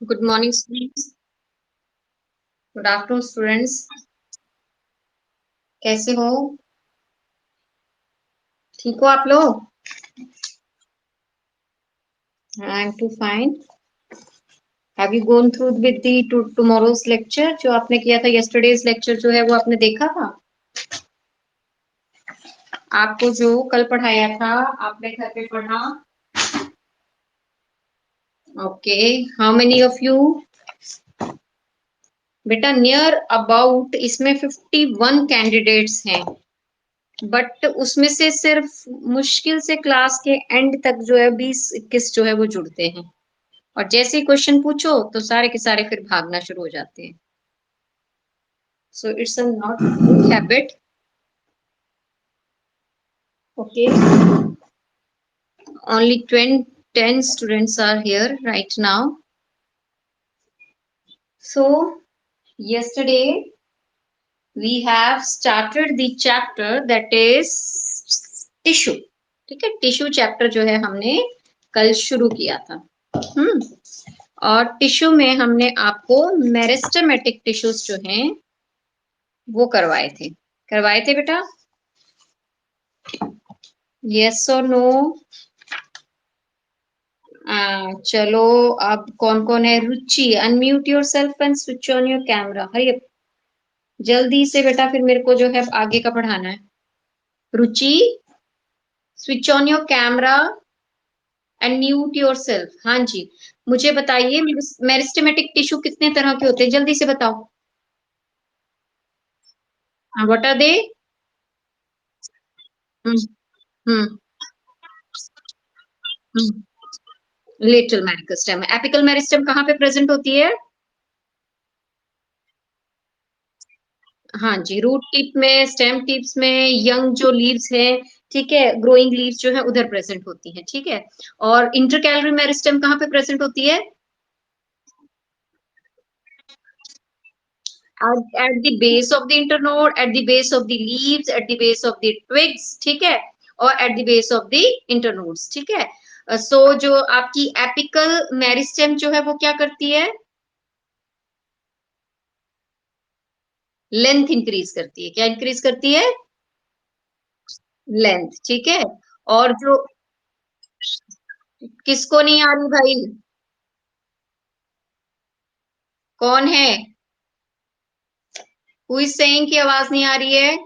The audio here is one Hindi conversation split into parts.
Good morning students. Good afternoon students. कैसे हो? ठीक हो आप लोग? I am too fine. Have you gone through with the tomorrow's lecture? जो आपने किया था यस्टरडेज लेक्चर जो है वो आपने देखा था? आपको जो कल पढ़ाया था आपने घर पे पढ़ा? Okay. How many of you? बेटा नियर अबाउट इसमें 51 कैंडिडेट्स हैं, बट उसमें से सिर्फ मुश्किल से क्लास के एंड तक जो है 20-21 जो है वो जुड़ते हैं। और जैसे ही क्वेश्चन पूछो तो सारे के सारे फिर भागना शुरू हो जाते हैं। So it's a not good habit. Okay. Only 10 students are here right now. So yesterday we have started the chapter that is tissue. ठीक है, टिश्यू चैप्टर जो है हमने कल शुरू किया था। और टिश्यू में हमने आपको मेरिस्टेमेटिक टिश्यूज जो हैं वो करवाए थे बेटा। यस और नो? चलो, अब कौन कौन है? Ruchi, unmute yourself and switch on your camera. Hari जल्दी से बेटा, फिर मेरे को जो है आगे का पढ़ाना है। Ruchi, switch on your camera and mute yourself. हाँ जी, मुझे बताइए मेरिस्टेमेटिक टिश्यू कितने तरह के होते हैं? जल्दी से बताओ। What are they? Hmm lateral meristem. Apical meristem कहाँ पे प्रेजेंट होती है? हाँ जी, रूट टिप में, स्टेम टिप्स में, यंग जो लीव्स हैं, ठीक है, ग्रोइंग लीव्स जो है उधर प्रेजेंट होती हैं, ठीक है। और इंटरकैलरी मेरिस्टेम कहाँ पे प्रेजेंट होती है? at the base of the internode, at the base of the leaves, at the base of the twigs, ठीक है, और at the base of the internodes, ठीक है। सो जो आपकी एपिकल मेरिस्टेम जो है वो क्या करती है? लेंथ इंक्रीज करती है। क्या इंक्रीज करती है? लेंथ, ठीक है। और जो किसको नहीं आ रही भाई? कौन है? हु इज सेइंग की आवाज नहीं आ रही है?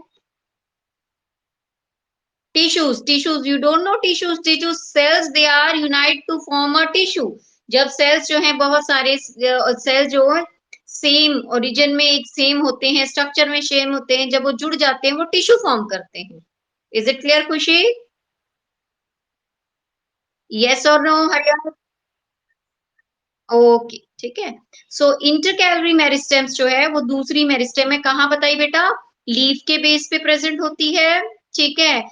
Tissues, tissues, you don't know tissues? Tissues cells, they are unite to form a tissue. जब सेल्स जो है, बहुत सारे सेल्स जो सेम ओरिजिन में एक सेम होते हैं, स्ट्रक्चर में सेम होते हैं, जब वो जुड़ जाते हैं वो टिश्यू फॉर्म करते हैं। इज इट क्लियर खुशी? यस और नो हरियाणा? ओके, ठीक है। सो इंटरकैलरी मेरिस्टेम्स जो है वो दूसरी मेरिस्टेम में कहाँ बताई बेटा? लीफ के बेस पे प्रेजेंट होती है, ठीक है।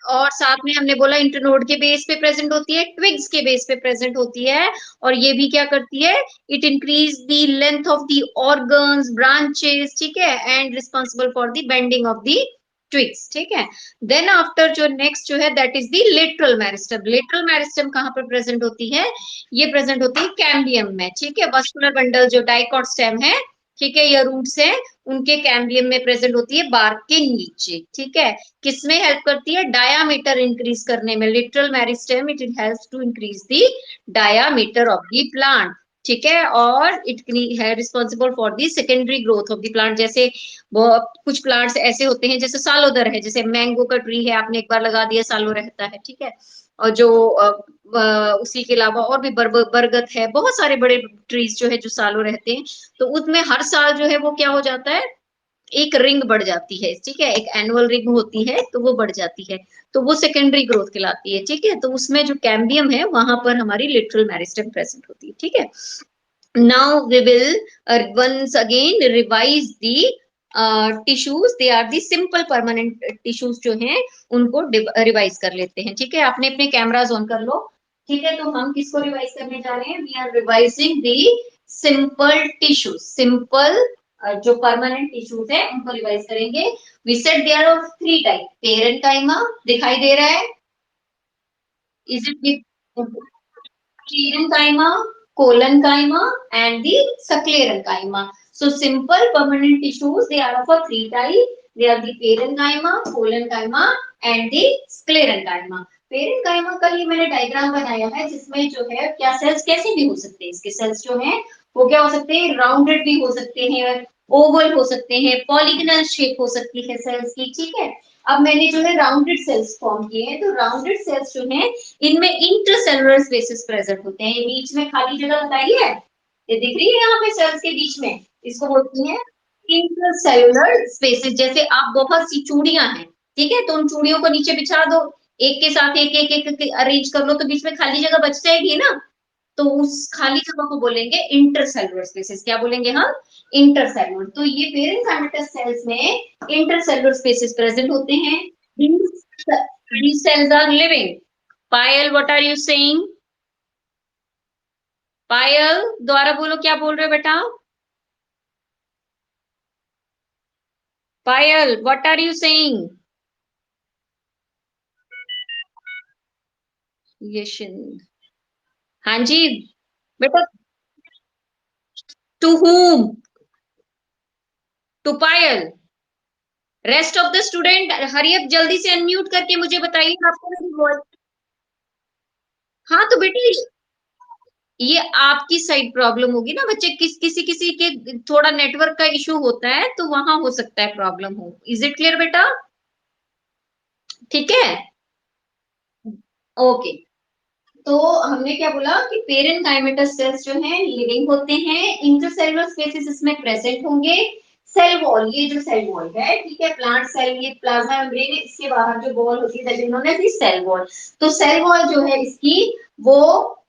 और साथ में हमने बोला इंटरनोड के बेस पे प्रेजेंट होती है, ट्विग्स के बेस पे प्रेजेंट होती है। और ये भी क्या करती है? It increase the length of the organs, branches, ठीक है, and responsible for the bending of the twigs, ठीक है। देन आफ्टर जो नेक्स्ट जो है that is the lateral meristem. Lateral meristem कहाँ पर प्रेजेंट होती है? ये प्रेजेंट होती है कैम्बियम में, ठीक है। वस्कुलर बंडल जो डाइकॉट स्टेम है, ठीक है, या रूट्स है, उनके कैम्बियम में प्रेजेंट होती है, बार्क के नीचे, ठीक है। किसमें हेल्प करती है? डायामीटर इंक्रीज करने में। Lateral meristem it helps to increase the diameter of the plant, ठीक है। और इट है responsible for the secondary growth of the plant. जैसे कुछ प्लांट्स ऐसे होते हैं, जैसे सालोदर है, जैसे मैंगो का ट्री है, आपने एक बार लगा दिया सालों रहता है, ठीक है। और जो उसी के अलावा और भी बरगद है, बहुत सारे बड़े ट्रीज जो है जो सालों रहते हैं। तो उसमें हर साल जो है वो क्या हो जाता है? एक रिंग बढ़ जाती है, ठीक है, एक एनुअल रिंग होती है तो वो बढ़ जाती है। तो वो सेकेंडरी ग्रोथ कहलाती है, ठीक है। तो उसमें जो कैम्बियम है वहां पर हमारी लिटरल मेरिस्टेम प्रेजेंट होती है, ठीक है। Now we will once again revise the tissues. they are the simple permanent tissues जो हैं उनको रिवाइज कर लेते हैं, ठीक है। आपने अपने कैमरास ऑन कर लो, ठीक है। तो हम किसको रिवाइज करने जा रहे हैं? We are revising the simple tissues. Simple जो परमानेंट टिश्यूज है उनको रिवाइज करेंगे। We said there are three type. Parenchyma दिखाई दे रहा है? Is it parenchyma? collenchyma and the sclerenchyma. So simple permanent tissues, they are of a three type. They are the parenchyma, collenchyma and the sclerenchyma. Parenchyma का ही मैंने डायग्राम बनाया है जिसमें जो है क्या सेल्स कैसे भी हो सकते हैं, इसके सेल्स जो हैं वो क्या हो सकते हैं, राउंडेड भी हो सकते हैं, ओवल हो सकते हैं, पॉलीगनल शेप हो सकती है सेल्स की, ठीक है। अब मैंने जो है राउंडेड सेल्स फॉर्म किए हैं, तो राउंडेड सेल्स जो हैं इनमें इंटरसेलुलर स्पेसेस प्रेजेंट होते हैं। बीच में खाली जगह बताई है, ये दिख रही है यहाँ पे सेल्स के बीच में, इसको बोलती हैं इंटरसेलुलर स्पेसेस। जैसे आप बहुत सी चूड़ियां हैं, ठीक है, तो उन चूड़ियों को नीचे बिछा दो, एक के साथ एक एक एक, एक अरेंज कर लो, तो बीच में खाली जगह बच जाएगी ना, तो उस खाली जगह को बोलेंगे इंटरसेलुलर स्पेसेस। क्या बोलेंगे हम, इंटरसेलुलर। तो ये पेरेंकाइमेटस सेल्स में इंटरसेलुलर स्पेसेस प्रेजेंट होते हैं। these cells are living. Payal, what are you saying? पायल द्वारा बोलो, क्या बोल रहे हो बेटा? पायल, what are you saying? यशन, हाँ जी बेटा। To whom? To Payal. Rest of the student hurry up, जल्दी से अनम्यूट करके मुझे बताइए आपको मेरी वॉइस। हाँ तो बेटे ये आपकी साइड प्रॉब्लम होगी ना बच्चे, किसी किसी के थोड़ा नेटवर्क का इशू होता है, तो वहां हो सकता है प्रॉब्लम हो। इज इट क्लियर बेटा? ठीक है, ओके। तो हमने क्या बोला कि पेरेंकाइमेटस सेल्स जो हैं लिविंग होते हैं, इंटरसेलुलर स्पेसेस इसमें प्रेजेंट होंगे। सेल वॉल, ये जो सेल वॉल है, ठीक है, प्लांट सेल, ये प्लाज्मा मेम्ब्रेन, इसके बाहर जो वॉल होती है that is known as cell wall. तो सेल वॉल जो है इसकी वो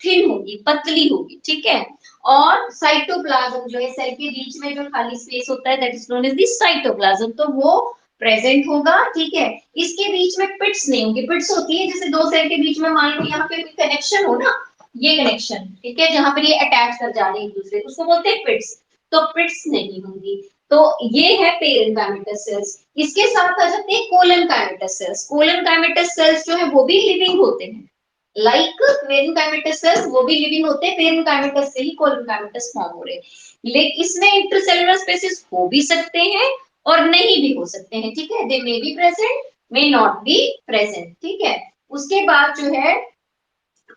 थिन होगी, पतली होगी, ठीक है। और साइटोप्लाज्म जो है सेल के बीच में जो खाली स्पेस होता है that is known as the cytoplasm, तो वो प्रेजेंट होगा, ठीक है। इसके बीच में पिट्स नहीं होंगी। पिट्स होती है जैसे दो सेल के बीच में मान लो यहाँ पे कनेक्शन हो ना, ये कनेक्शन, ठीक है, जहां पर ये अटैच कर जा रहे हैं एक दूसरे, उसको बोलते हैं पिट्स। तो पिट्स नहीं होंगी। तो ये है पेरेंकाइमेटस सेल्स। इसके साथ आ जाते हैं कोलनकाइमेटस सेल्स। कोलनकाइमेटस सेल्स जो है वो भी लिविंग होते हैं, लाइक पेरेंकाइमेटस सेल्स, वो भी लिविंग होते हैं। पेरेंकाइमेटस से ही कोलनकाइमेटस फॉर्म हो रहे हैं। लेकिन इसमें इंटरसेलुलर स्पेसेस हो भी सकते हैं और नहीं भी हो सकते हैं, ठीक है। They may be present, may not be present, ठीक है। उसके बाद जो है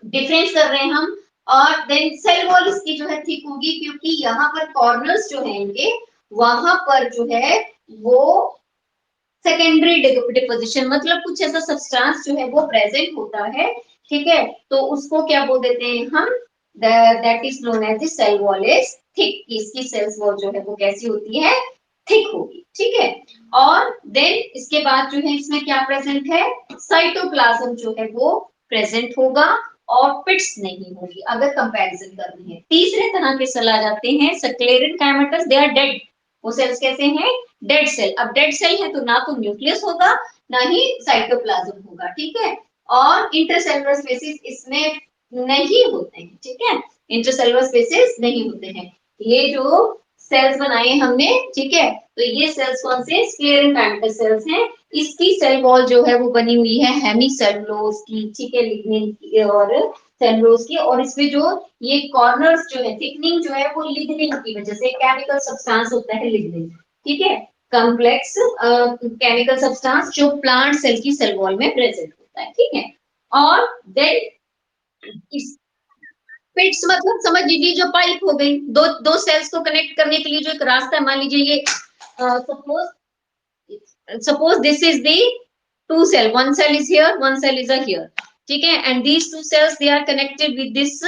डिफरेंस कर रहे हैं हम। और देन सेल वॉल इसकी जो है थिक होगी, क्योंकि यहाँ पर कॉर्नर्स जो है इनके, वहां पर जो है वो सेकेंडरी डिपोजिशन, मतलब कुछ ऐसा सब्सटेंस जो है वो प्रेजेंट होता है, ठीक है। तो उसको क्या बोल देते हैं हम, that is known as the cell wall is thick. इसकी सेल्स वॉल जो है वो कैसी होती है, थिक होगी, ठीक है। और देन इसके बाद जो है इसमें क्या प्रेजेंट है, साइटोप्लाज्म जो है वो प्रेजेंट होगा और पिट्स नहीं होगी, अगर कंपैरिजन करनी है। तीसरे तरह के सेल आ जाते हैं स्क्लेरल काइमेटस, दे आर डेड। वो सेल्स कैसे हैं, डेड सेल। अब डेड सेल है तो ना तो न्यूक्लियस होगा ना ही साइटोप्लाज्म होगा, ठीक है। और इंटरसेलुलर स्पेसिस इसमें नहीं होते हैं, ठीक है, इंटरसेलुलर स्पेसिस नहीं होते हैं। ये जो सेल्स बनाए हमने, ठीक है, तो ये सेल्स कौन से, स्क्लेरल काइमेटस सेल्स हैं। इसकी सेल वॉल जो है वो बनी हुई है हेमीसेलुलोज की, ठीक है, लिग्निन की और सेलुलोज की। और इसमें जो ये कॉर्नर्स जो है, थिकनिंग जो है वो लिग्निन की वजह से, केमिकल सब्सटेंस होता है लिग्निन, ठीक है, कॉम्प्लेक्स केमिकल सब्सटेंस जो प्लांट सेल की सेल वॉल में प्रेजेंट होता है, ठीक है। और देन इस पिट्स मतलब समझ लीजिए जो पाइप हो गई, दो दो सेल्स को कनेक्ट करने के लिए जो एक रास्ता है, मान लीजिए ये suppose suppose this is the two cell, one cell is here, one cell is a here, ठीक है, and these two cells they are connected with this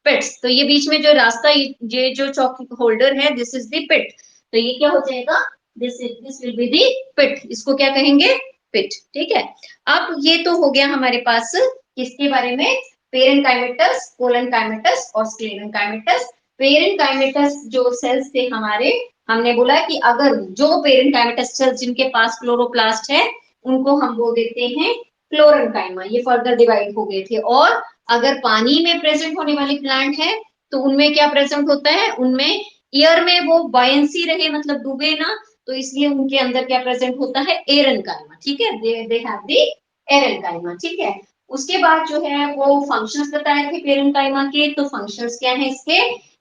pits। तो ये बीच में जो रास्ता, ये जो चौक होल्डर है, this is the pit। तो ये क्या हो जाएगा, this will be the pit। इसको क्या कहेंगे, pit, ठीक है। अब ये तो हो गया हमारे पास किसके बारे में, पेरेंकाइमेटस, कोलनकाइमेटस और स्क्लेरेंकाइमेटस। पेरेंकाइमेटस जो सेल्स थे हमारे, हमने बोला कि अगर जो पेरेंकाइमेटस सेल्स जिनके पास क्लोरोप्लास्ट है उनको हम बोल देते हैं क्लोरेंकाइमा, ये फर्दर डिवाइड हो गए थे। और अगर पानी में प्रेजेंट होने वाली प्लांट है तो उनमें क्या प्रेजेंट होता है, उनमें एयर में वो बायंसी रहे, मतलब डूबे ना, तो इसलिए उनके अंदर क्या प्रेजेंट होता है, एरनकाइमा, ठीक है, दे हैव द एरनकाइमा, ठीक है। उसके बाद जो है वो फंक्शंस बताए थे पेरेंकाइमा के, तो फंक्शंस क्या है इसके,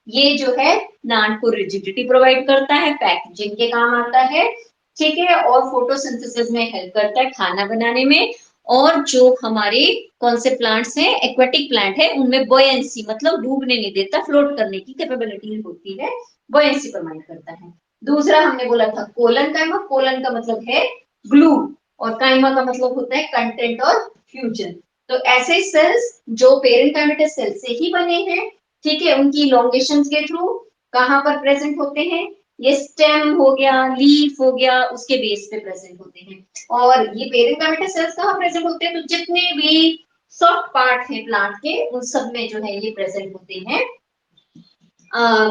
ये जो है प्लांट को रिजिडिटी प्रोवाइड करता है, पैकेजिंग के काम आता है, ठीक है, और फोटोसिंथेसिस में हेल्प करता है खाना बनाने में, और जो हमारे कौन से प्लांट्स हैं, एक्वेटिक प्लांट है, उनमें बॉयंसी मतलब डूबने नहीं देता, फ्लोट करने की कैपेबिलिटी होती है, बॉयंसी प्रोवाइड करता है। दूसरा हमने बोला था कोलन काइमा, कोलन का मतलब है ग्लू, और काइमा का मतलब होता है कंटेंट और फ्यूजन। तो ऐसे सेल्स जो पेरेंकाइमेटस सेल से ही बने हैं, ठीक है, उनकी इलोंगेशन के थ्रू कहां पर प्रेजेंट होते हैं, ये स्टेम हो गया, लीफ हो गया, उसके बेस पे प्रेजेंट होते हैं। और ये पेरेंकाइमेटस सेल्स कहाँ प्रेजेंट होते हैं, तो जितने भी सॉफ्ट पार्ट है प्लांट के उन सब में जो है ये प्रेजेंट होते हैं।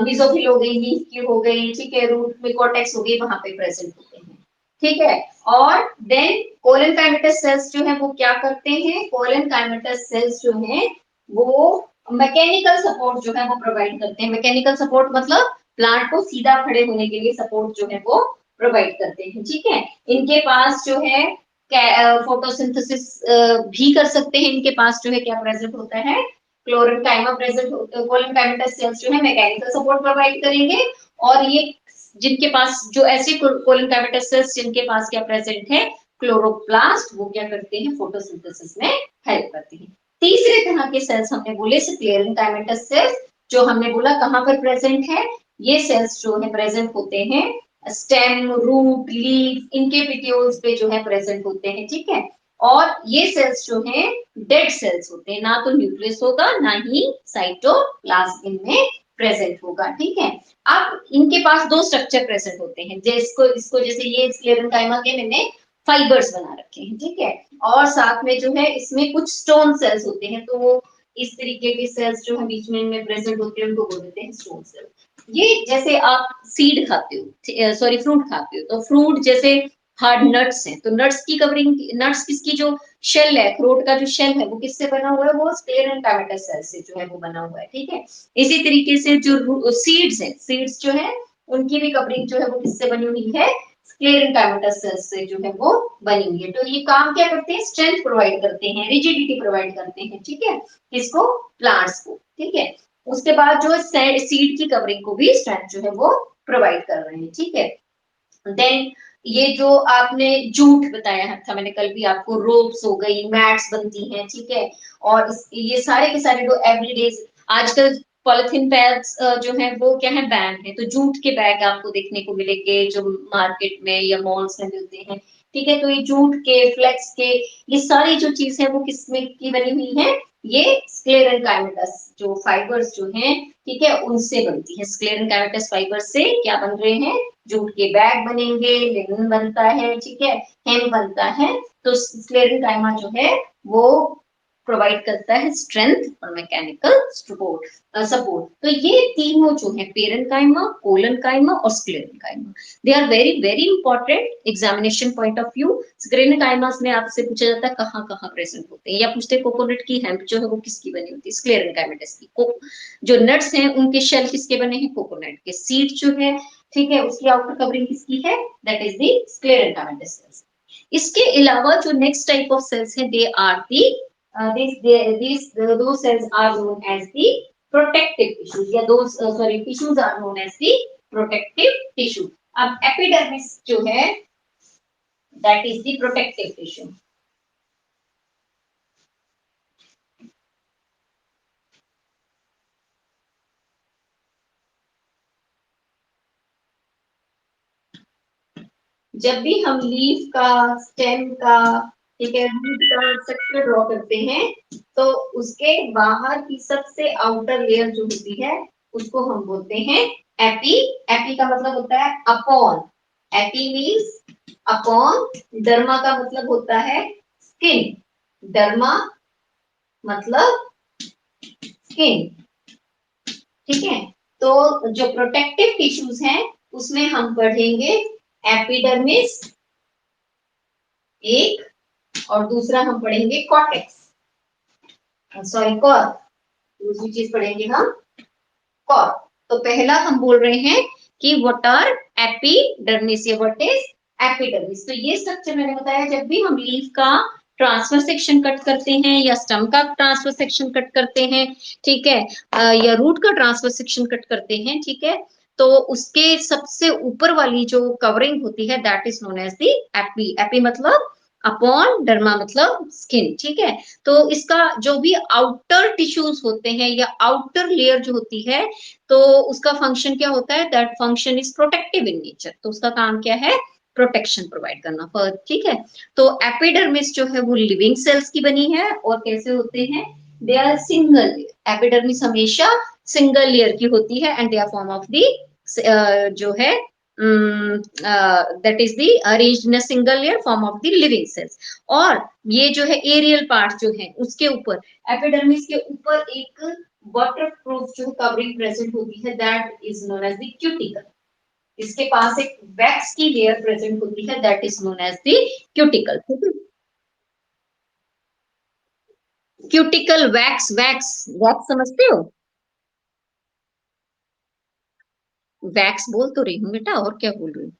मिजोफिल हो गई, लीफ की हो गई, ठीक है, रूट में कॉर्टेक्स हो गई, वहां पे प्रेजेंट होते हैं, ठीक है। और देन कोलन काइमेटस सेल्स जो है वो क्या करते हैं, कोलन काइमेटस सेल्स जो है वो मैकेनिकल सपोर्ट जो है वो प्रोवाइड करते हैं। मैकेनिकल सपोर्ट मतलब प्लांट को सीधा खड़े होने के लिए सपोर्ट जो है वो प्रोवाइड करते हैं, ठीक है। इनके पास जो है फोटोसिंथेसिस भी कर सकते हैं, इनके पास जो है क्या प्रेजेंट होता है, क्लोरेनकाइमा प्रेजेंट, कोलेनकाइमेटस सेल्स जो है मैकेनिकल सपोर्ट प्रोवाइड करेंगे। और ये जिनके पास जो ऐसे कोलेनकाइमेटस सेल्स जिनके पास क्या प्रेजेंट है, क्लोरोप्लास्ट, वो क्या करते हैं, फोटोसिंथेसिस में हेल्प करते हैं। तीसरे तरह के सेल्स हमने बोले क्लेरेनकाइमेटस सेल्स, जो हमने बोला कहां पर प्रेजेंट है, ये सेल्स जो है प्रेजेंट होते हैं स्टेम, रूट, लीफ, इनके पिट्यूल्स पे जो है प्रेजेंट होते हैं, ठीक है। और ये सेल्स जो हैं डेड सेल्स होते हैं, ना तो न्यूक्लियस होगा ना ही साइटोप्लाज्म इनमें प्रेजेंट होगा, ठीक है। अब इनके पास दो स्ट्रक्चर प्रेजेंट होते हैं, जिसको इसको जैसे ये स्क्लेरेनकाइमा के मैंने फाइबर्स बना रखे हैं, ठीक है। और साथ में जो है इसमें कुछ स्टोन सेल्स होते हैं, तो इस तरीके के सेल्स जो है बीच में इनमें प्रेजेंट होते हैं उनको बोलते हैं स्टोन सेल। ये जैसे आप सीड खाते हो, सॉरी फ्रूट खाते हो, तो फ्रूट जैसे हार्ड नट्स हैं, तो नट्स की कवरिंग, नट्स किसकी जो शेल है, अखरोट का जो शेल है वो किससे बना हुआ है, वो स्क्लेरेनकाइमेटस सेल से जो है वो बना हुआ है, ठीक है। इसी तरीके से जो सीड्स हैं, सीड्स जो है उनकी भी कवरिंग जो है वो किससे बनी हुई है, स्क्लेरेनकाइमेटस सेल से जो है वो बनी हुई है। तो ये काम क्या करते हैं, स्ट्रेंथ प्रोवाइड करते हैं, रिजिडिटी प्रोवाइड करते हैं, ठीक है, किसको, प्लांट्स को, ठीक है। उसके बाद जो सीड की कवरिंग को भी स्ट्रेंथ जो है वो प्रोवाइड कर रहे हैं, ठीक है। देन ये जो आपने जूट बताया था मैंने कल भी आपको, रोप्स हो गई, मैट्स बनती हैं, ठीक है। और ये सारे के सारे जो एवरीडे, आजकल पॉलिथीन बैग्स जो है वो क्या है, बैन है, तो जूट के बैग आपको देखने को मिलेंगे जो मार्केट में या मॉल्स में मिलते हैं, ठीक है। तो ये जूट के, फ्लेक्स के, ये सारी जो चीज है वो किसमें की बनी हुई है, ये स्क्लेरेनकाइमेटस जो फाइबर्स जो हैं, ठीक है, उनसे बनती है। स्क्लेरेनकाइमेटस फाइबर्स से क्या बन रहे हैं, जूट के बैग बनेंगे, लिनन बनता है, ठीक है, हेम बनता है। तो स्क्लेरेनकाइमा जो है वो प्रोवाइड करता है स्ट्रेंथ और मैकेनिकल सपोर्ट। तो ये तीनों जो है पेरेंकाइमा, कोलनकाइमा और sclerenchyma, they are very very important examination point of view. Sclerenchymas में आपसे पूछा जाता है कहाँ कहाँ प्रेजेंट होते हैं, या पूछते हैं कोकोनट की हेम्प जो है वो किसकी बनी होती है, स्क्लेरेनकाइमेटस की। जो नट्स हैं उनके शेल किसके बने हैं, कोकोनट के। सीड जो है, ठीक है, उसकी आउटर कवरिंग किसकी है, that is the sclerenchymatous cells. इसके अलावा जो नेक्स्ट टाइप ऑफ सेल्स है, they are the those cells are known as the protective tissues, या those sorry tissues are known as the protective tissue। अब एपिडर्मिस जो है that is the protective tissue। जब भी हम लीफ का, स्टेम का, ठीक है, रूट का स्ट्रक्चर ड्रॉ करते हैं, तो उसके बाहर की सबसे आउटर लेयर जो होती है उसको हम बोलते हैं एपी। एपी का मतलब होता है upon, AP means upon, derma का मतलब होता है स्किन, डर्मा मतलब स्किन, ठीक है। तो जो प्रोटेक्टिव टिश्यूज हैं उसमें हम पढ़ेंगे एपिडर्मिस एक, और दूसरा हम पढ़ेंगे कॉर्टेक्स, सॉरी कॉर, दूसरी चीज पढ़ेंगे हम कॉर। तो पहला हम बोल रहे हैं कि व्हाट आर एपिडर्मिस, या व्हाट इज एपिडर्मिस। तो ये स्ट्रक्चर मैंने बताया, जब भी हम लीफ का ट्रांसफर सेक्शन कट करते हैं या स्टम का ट्रांसफर सेक्शन कट करते हैं, ठीक है, या रूट का ट्रांसफर सेक्शन कट करते हैं, ठीक है, तो उसके सबसे ऊपर वाली जो कवरिंग होती है that is known as the epi. Epi मतलब अपॉन, डर्मा मतलब स्किन, ठीक है। तो इसका जो भी आउटर टिश्यूज होते हैं या आउटर लेयर जो होती है, तो उसका फंक्शन क्या होता है, that function is protective in nature. तो उसका काम क्या है, प्रोटेक्शन प्रोवाइड करना, ठीक है। तो एपिडर्मिस जो है वो लिविंग सेल्स की बनी है और कैसे होते हैं, they are single layer. Epidermis हमेशा सिंगल लेयर की होती है and they are form of the जो है that is the arranged in a single layer form of the living cells. और ये जो है एरियल पार्ट जो है उसके ऊपर, एपिडर्मिस के ऊपर एक वाटर प्रूफ जो कवरिंग प्रेजेंट होती है that is known as the cuticle. इसके पास एक वैक्स की लेयर प्रेजेंट होती है that is known as the cuticle. Cuticle wax, wax wax समझते हो, वैक्स बोल तो रही हूँ बेटा, और क्या बोल रही हूँ।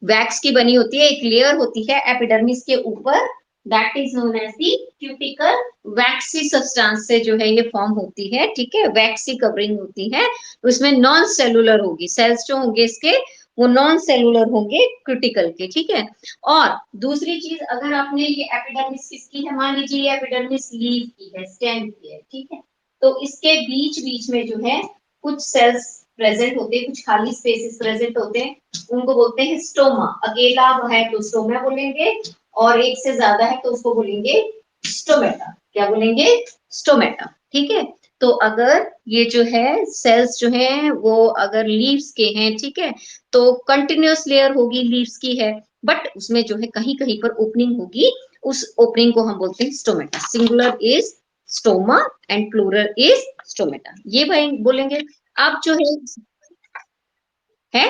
वैक्स की बनी होती है, एक लेयर होती है एपिडर्मिस के ऊपर, that is known as the cuticle. Waxy substance से जो है ये फॉर्म होती है, ठीक है, वैक्सी कवरिंग होती है। उसमें नॉन सेलुलर होगी, सेल्स जो होंगे इसके वो नॉन सेलुलर होंगे क्यूटिकल के, ठीक है। और दूसरी चीज, अगर आपने ये एपिडर्मिस किसकी है, मान लीजिए ये एपिडर्मिस लीफ की है, स्टेम की है, ठीक है, तो इसके बीच बीच में जो है कुछ सेल्स प्रेजेंट होते हैं, कुछ खाली स्पेसेस प्रेजेंट होते हैं, उनको बोलते हैं स्टोमा। अकेला है तो स्टोमा बोलेंगे, और एक से ज्यादा है तो उसको बोलेंगे स्टोमेटा। क्या बोलेंगे, स्टोमेटा, ठीक है। तो अगर ये जो है सेल्स जो है वो अगर लीव्स के हैं, ठीक है, तो कंटिन्यूअस लेयर होगी, लीव्स की है, बट उसमें जो है कहीं कहीं पर ओपनिंग होगी, उस ओपनिंग को हम बोलते हैं stomata. Singular is stoma and plural is stomata, ये भाई बोलेंगे। अब जो है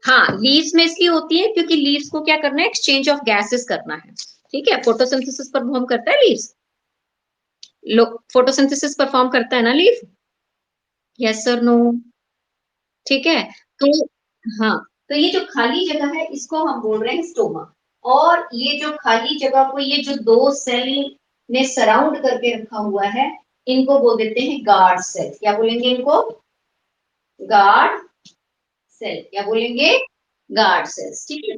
हाँ, लीव्स में इसलिए होती है क्योंकि लीव्स को क्या करना है, एक्सचेंज ऑफ गैसेस करना है, ठीक है, फोटोसिंथेसिस परफॉर्म करता है लीव्स। फोटोसिंथेसिस परफॉर्म करता है ना लीफ, यस और नो, ठीक है। तो हाँ, तो ये जो खाली जगह है इसको हम बोल रहे हैं स्टोमा। और ये जो खाली जगह को ये जो दो सेल ने सराउंड करके रखा हुआ है, इनको बोल देते हैं गार्ड सेल। क्या बोलेंगे इनको, गार्ड सेल। क्या बोलेंगे, गार्ड सेल्स, ठीक है।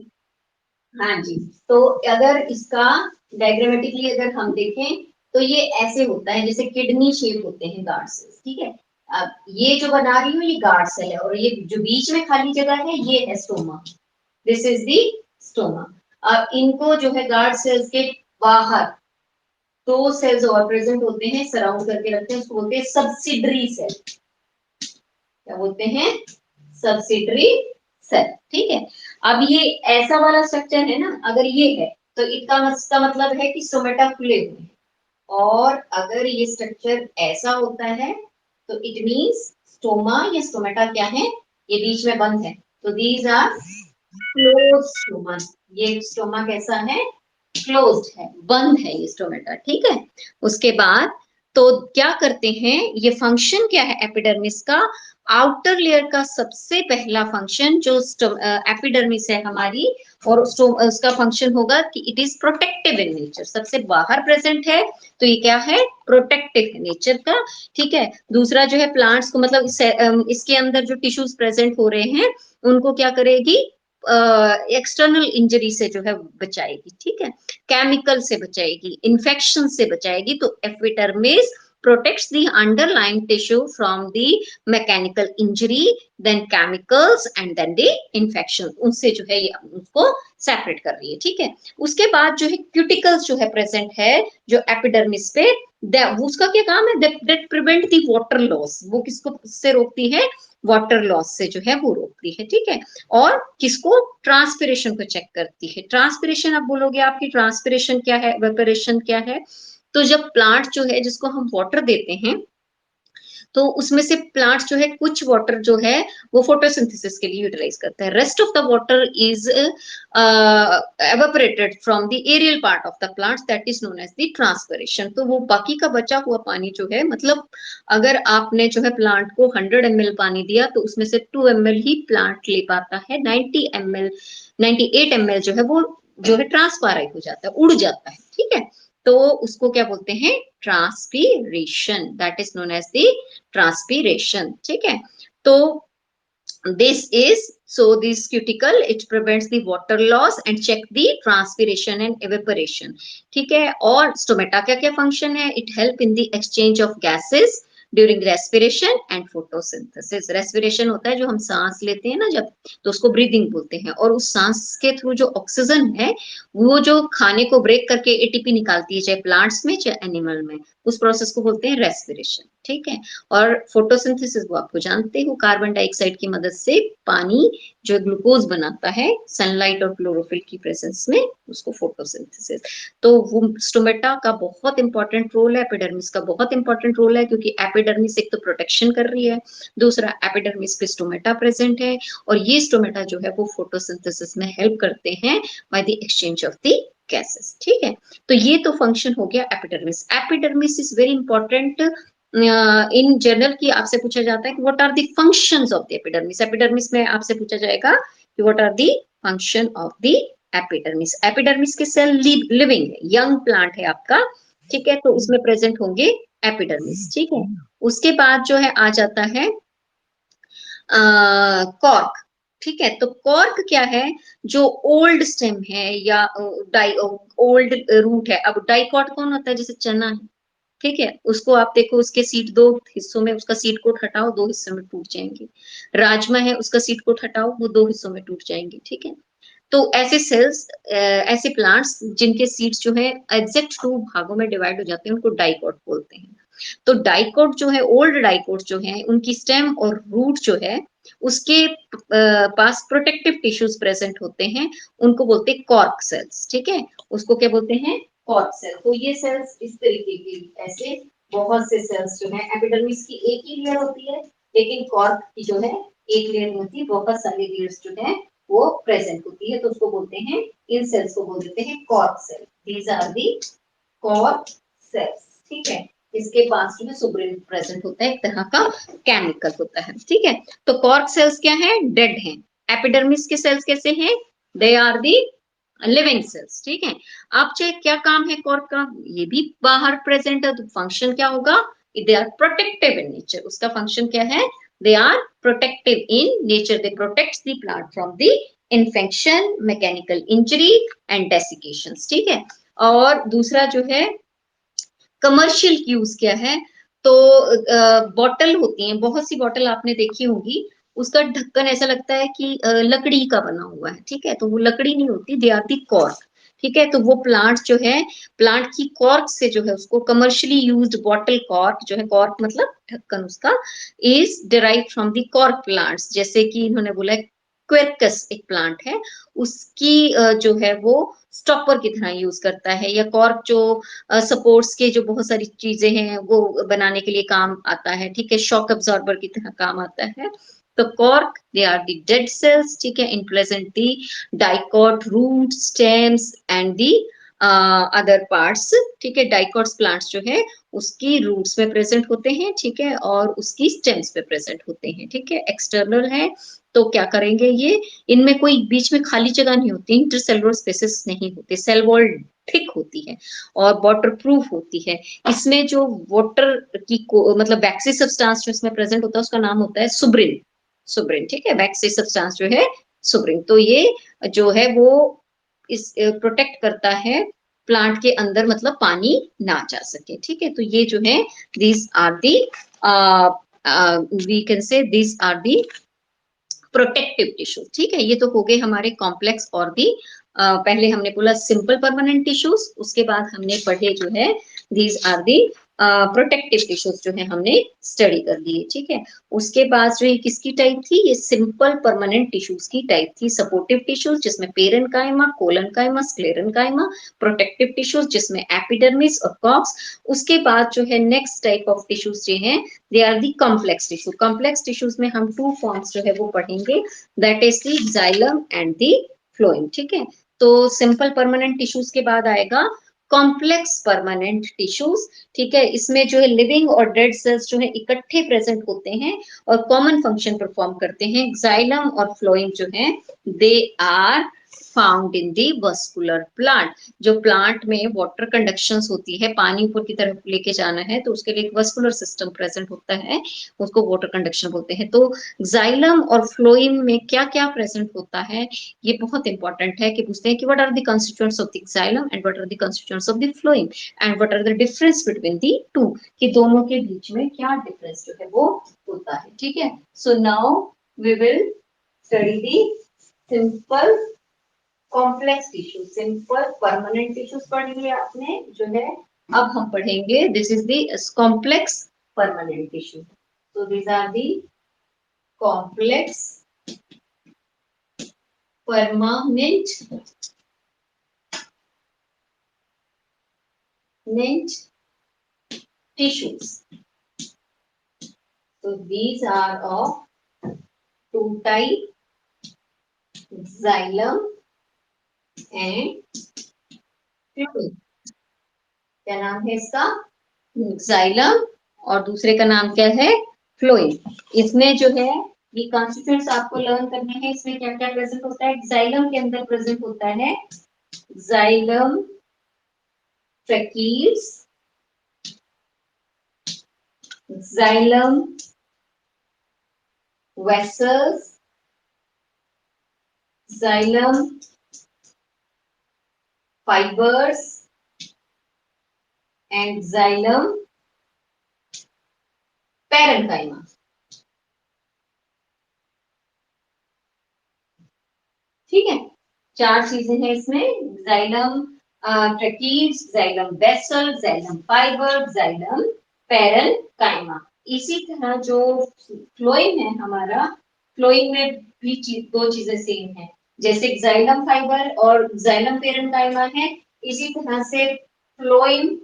हाँ जी। तो अगर इसका डायग्रामेटिकली अगर हम देखें तो ये ऐसे होता है, जैसे किडनी शेप होते हैं गार्ड सेल्स, ठीक है। अब ये जो बना रही हूँ ये गार्ड सेल है, और ये जो बीच में खाली जगह है ये है stoma. This is the stoma. अब इनको जो है गार्ड सेल्स के बाहर दो सेल्स और प्रेजेंट होते हैं, सराउंड करके रखते हैं, उसको बोलते हैं सब्सिडरी सेल। क्या बोलते हैं, सब्सिडरी सेल, ठीक है। अब ये ऐसा वाला स्ट्रक्चर है ना, अगर ये है तो इसका मतलब है कि स्टोमेटा खुले हुए हैं। और अगर ये स्ट्रक्चर ऐसा होता है तो इट मींस स्टोमा या स्टोमेटा क्या है, ये बीच में बंद है, तो दीज आर क्लोज स्टोमा। ये स्टोमा कैसा है, क्लोज्ड है, बंद है ये स्टोमेटा, ठीक है। उसके बाद तो क्या करते हैं, ये फंक्शन क्या है एपिडर्मिस का, आउटर लेयर का सबसे पहला फंक्शन जो एपिडर्मिस है हमारी, और उसका फंक्शन होगा कि it is protective in nature. सबसे बाहर प्रेजेंट है तो ये क्या है, प्रोटेक्टिव नेचर का, ठीक है। दूसरा जो है प्लांट्स को, मतलब इसके अंदर जो टिश्यूज प्रेजेंट हो रहे हैं उनको क्या करेगी, एक्सटर्नल इंजरी से जो है बचाएगी, ठीक है, केमिकल से बचाएगी, इन्फेक्शन से बचाएगी। तो epidermis protects the underlying tissue from the mechanical injury, then chemicals and then the infection। उनसे जो है ये उसको सेपरेट कर रही है, ठीक है। उसके बाद जो है क्यूटिकल्स जो है प्रेजेंट है जो एपिडर्मिस पे, उसका क्या काम है, that prevent the water loss. वो किसको से रोकती है, वाटर लॉस से जो है वो रोकती है, ठीक है। और किसको, ट्रांसपिरेशन को चेक करती है। ट्रांसपिरेशन आप बोलोगे, आपकी ट्रांसपिरेशन क्या है, वेपरेशन क्या है, तो जब प्लांट जो है जिसको हम वाटर देते हैं तो उसमें से प्लांट जो है कुछ वाटर जो है वो फोटोसिंथेसिस के लिए यूटिलाइज करता है, rest of the water is evaporated from the aerial part of the plants, that is known as the transpiration। तो वो बाकी का बचा हुआ पानी जो है, मतलब अगर आपने जो है प्लांट को 100 ml पानी दिया तो उसमें से 2 ml ही प्लांट ले पाता है, 90 ml 98 ml जो है वो जो है ट्रांसपायराइट हो जाता है, उड़ जाता है, ठीक है। तो उसको क्या बोलते हैं, transpiration, that is known as the transpiration, ठीक है। तो this is, so this cuticle it prevents the water loss and check the transpiration and evaporation, ठीक है। और स्टोमेटा क्या क्या फंक्शन है, it help in the exchange of gases during respiration and photosynthesis. Respiration होता है जो हम सांस लेते हैं ना जब, तो उसको ब्रीदिंग बोलते हैं, और उस सांस के थ्रू जो ऑक्सीजन है वो जो खाने को ब्रेक करके एटीपी निकालती है, चाहे प्लांट्स में चाहे एनिमल में, उस प्रोसेस को बोलते हैं रेस्पिरेशन, ठीक है। और फोटोसिंथेसिस वो आपको जानते हो, कार्बन डाइऑक्साइड की मदद से पानी जो ग्लूकोज बनाता है सनलाइट और क्लोरोफिल की प्रेजेंस में, उसको फोटोसिंथेसिस। तो वो स्टोमेटा का बहुत इंपॉर्टेंट रोल है, एपिडर्मिस का बहुत इंपॉर्टेंट रोल है, क्योंकि एपिडर्मिस एक तो प्रोटेक्शन कर रही है, दूसरा एपिडर्मिस पे स्टोमेटा प्रेजेंट है, और ये स्टोमेटा जो है वो फोटोसिंथेसिस में हेल्प करते हैं by the exchange of the gases, ठीक है। तो ये तो फंक्शन हो गया epidermis. Epidermis is very important in general की आपसे पूछा जाता है कि what are the functions of the epidermis. Epidermis में आपसे पूछा जाएगा कि what are the function of the epidermis. Epidermis के सेल लिविंग है, यंग प्लांट है आपका, ठीक है, तो उसमें प्रेजेंट होंगे एपिडर्मिस, ठीक है। उसके बाद जो है आ जाता है कॉर्क, ठीक है। तो कॉर्क क्या है, जो ओल्ड स्टेम है या ओल्ड रूट है। अब डाइकॉट कौन होता है, जैसे चना है, ठीक है, उसको आप देखो, उसके सीड दो हिस्सों में, उसका सीड कोट हटाओ, दो हिस्सों में टूट जाएंगे। राजमा है, उसका सीड कोट हटाओ, वो दो हिस्सों में टूट जाएंगे, ठीक है। तो ऐसे सेल्स, ऐसे प्लांट्स जिनके सीड्स जो है एग्जैक्ट टू भागों में डिवाइड हो जाते हैं, उनको डाइकॉट बोलते हैं। तो डाइकोट जो है, ओल्ड डाइकोट जो है, उनकी स्टेम और रूट जो है उसके पास प्रोटेक्टिव टिश्यूज प्रेजेंट होते हैं, उनको बोलते हैं कॉर्क सेल्स, ठीक है। उसको क्या बोलते हैं, कॉर्क सेल। तो ये सेल्स इस तरीके के ऐसे बहुत से सेल्स जो है, एपिडर्मिस की एक ही लेयर होती है, लेकिन कॉर्क की जो है एक लेयर नहीं होती, बहुत सारी लेयर्स जो है वो प्रेजेंट होती है, तो उसको बोलते हैं, इन सेल्स को बोल देते हैं cork cell. These are the cork cells, ठीक है। इसके पास जो है सुब्रिन प्रेजेंट होता है, एक तरह का केमिकल होता है, ठीक है। तो कॉर्क सेल्स क्या है, डेड हैं। एपिडर्मिस के सेल्स कैसे हैं, they are the living cells, ठीक है। अब चाहे क्या काम है कॉर्क का, ये भी बाहर प्रेजेंट है, तो फंक्शन क्या होगा, they are protective in nature. उसका फंक्शन क्या है, दे are protective in nature, they protect the plant from the infection, mechanical injury and desiccation, ठीक है। और दूसरा जो है कमर्शियल यूज क्या है, तो बॉटल होती हैं, बहुत सी बॉटल आपने देखी होगी, उसका ढक्कन ऐसा लगता है कि लकड़ी का बना हुआ है, ठीक है, तो वो लकड़ी नहीं होती, दे आर दी कॉर्क, ठीक है। तो वो प्लांट जो है, प्लांट की कॉर्क से जो है उसको कमर्शियली यूज्ड बॉटल कॉर्क जो है, कॉर्क मतलब ढक्कन उसका, is derive from the cork plants. जैसे कि इन्होंने बोला क्वेरकस एक प्लांट है, उसकी जो है वो स्टॉपर की तरह यूज करता है, या कॉर्क जो सपोर्ट्स के जो बहुत सारी चीजें हैं वो बनाने के लिए काम आता है, ठीक है, शॉक अब्सॉर्बर की तरह काम आता है। तो cork they are the dead cells, ठीक है, in present the dicot root stems and the other parts, ठीक है। डाइकॉट्स प्लांट्स जो है उसकी रूट्स में प्रेजेंट होते हैं, ठीक है, और उसकी स्टेम्स पे प्रेजेंट होते हैं, ठीक है, एक्सटर्नल है। तो क्या करेंगे ये, इनमें कोई बीच में खाली जगह नहीं होती, इंटरसेलुलर स्पेसेस नहीं होते, सेल वॉल थिक होती है और वाटर प्रूफ होती है। इसमें जो वाटर की मतलब वैक्सी सब्सटेंस जो इसमें प्रेजेंट होता है उसका नाम होता है सुब्रिन, सुब्रिन, ठीक है, वैक्सी सब्सटेंस जो है सुब्रिन। तो ये जो है वो इस प्रोटेक्ट करता है प्लांट के अंदर, मतलब पानी ना जा सके, ठीक है। तो ये जो है these are the we can say these are the protective tissue, ठीक है। ये तो हो गए हमारे कॉम्प्लेक्स और दी पहले हमने बोला सिंपल परमानेंट टिश्यूज, उसके बाद हमने पढ़े जो है these are the protective tissues जो है हमने स्टडी कर लिए, ठीक है। उसके बाद जो ये किसकी टाइप थी, ये सिंपल परमानेंट टिश्यूज की टाइप थी। सपोर्टिव टिश्यूज जिसमें parenchyma, collenchyma, sclerenchyma, protective tissues जिसमें एपिडर्मिस और कॉक्स। उसके बाद जो है नेक्स्ट टाइप ऑफ टिश्यूज जो है they are the complex tissue. Complex tissues में हम टू फॉर्म्स जो है वो पढ़ेंगे, that is the xylem and the phloem, ठीक है। तो सिंपल परमानेंट टिश्यूज के बाद आएगा कॉम्प्लेक्स परमानेंट टिश्यूज, ठीक है। इसमें जो है लिविंग और डेड सेल्स जो है इकट्ठे प्रेजेंट होते हैं और कॉमन फंक्शन परफॉर्म करते हैं। जाइलम और फ्लोएम जो है दे are found in the vascular plant. जो प्लांट में वाटर कंडक्शंस होती है, पानी ऊपर की तरफ लेके जाना है, तो उसके लिए एक वस्कुलर सिस्टम प्रेजेंट होता है, उसको वाटर कंडक्शन बोलते हैं। तो जाइलम और फ्लोइम में क्या क्या प्रेजेंट होता है, ये बहुत इंपॉर्टेंट है कि पूछते हैं कि what are the constituents of the xylem and what are the constituents of the phloem and what are the difference between the two, कि दोनों के बीच में क्या डिफरेंस जो है वो होता है। ठीक है, so now we will study the simple complex tissue. Simple permanent tissues पढ़ लिए आपने जो है, अब हम पढ़ेंगे this is the complex permanent tissue. so these are the complex permanent tissues. So these are of two type, xylem and fluid. क्या नाम है इसका? जाइलम, और दूसरे का नाम क्या है? फ्लोइम। इसमें जो है ये कॉन्स्टिट्यूएंट्स आपको लर्न करने हैं। इसमें क्या क्या प्रेजेंट होता है? जाइलम के अंदर प्रेजेंट होता है xylem tracheids, xylem vessels, xylem fibres and xylem parenchyma. ठीक है, चार चीजें हैं इसमें, xylem tracheids, xylem vessel, xylem fibre, xylem parenchyma. इसी तरह जो फ्लोइम है हमारा, फ्लोइम में भी दो चीजें सेम है, जैसे जाइलम फाइबर और जाइलम पैरेन्काइमा है, इसी तरह से फ्लोइम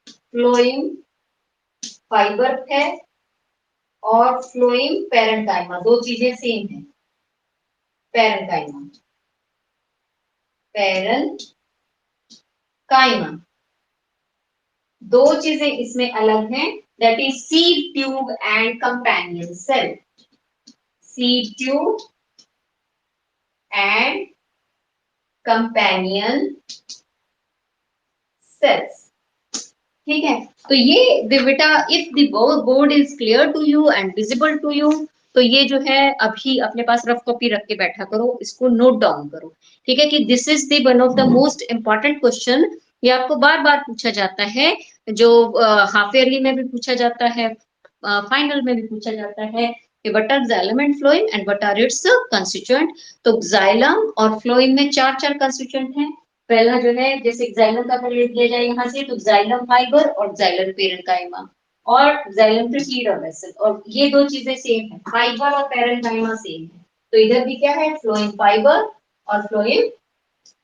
फ्लोइम फाइबर है और फ्लोइम पैरेन्काइमा, दो चीजें सेम है। पैरेन्काइमा पैरेन्काइमा, दो चीजें इसमें अलग हैं, that is seed tube and companion cell. Seed tube and companion cells. ठीक है, तो ये बेटा if the board is clear to you and visible to you, तो ये जो है अभी अपने पास रफ कॉपी रख के बैठा करो, इसको नोट डाउन करो। ठीक है, कि this is the one of the most important question, ये आपको बार बार पूछा जाता है, जो हाफ ईयरली में भी पूछा जाता है, फाइनल में भी पूछा जाता है कि what are xylem and phloem and what are its constituent. तो जाइलम और फ्लोएम में चार चार कंस्टिट्यूएंट हैं। पहला जो है, जैसे जाइलम का पहले लिया जाए यहाँ से, तो जाइलम फाइबर और जाइलम पैरेन्काइमा और जाइलम ट्रैकीड और वेसल, और ये दो चीजें सेम है, फाइबर और पैरेन्काइमा सेम है। तो इधर भी क्या है? फ्लोएम फाइबर और फ्लोएम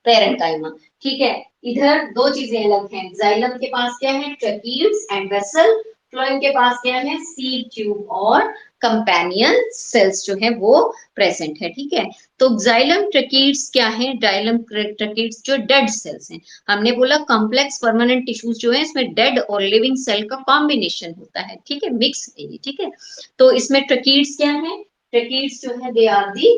पैरेन्काइमा। ठीक है, इधर दो चीजें अलग हैं, जाइलम के पास क्या है? ट्रैकीड्स एंड वेसल, फ्लोएम के पास क्या है? सीड ट्यूब और कंपेनियन सेल्स जो है वो प्रेजेंट है। ठीक है, तो जाइलम ट्रैकीड्स क्या है? जाइलम ट्रैकीड्स जो डेड सेल्स हैं, हमने बोला कॉम्प्लेक्स परमानेंट टिश्यूज जो है इसमें डेड और लिविंग सेल का कॉम्बिनेशन होता है। ठीक है, मिक्स है ये। ठीक है, तो इसमें ट्रैकीड्स क्या है? ट्रैकीड्स जो है दे आर दी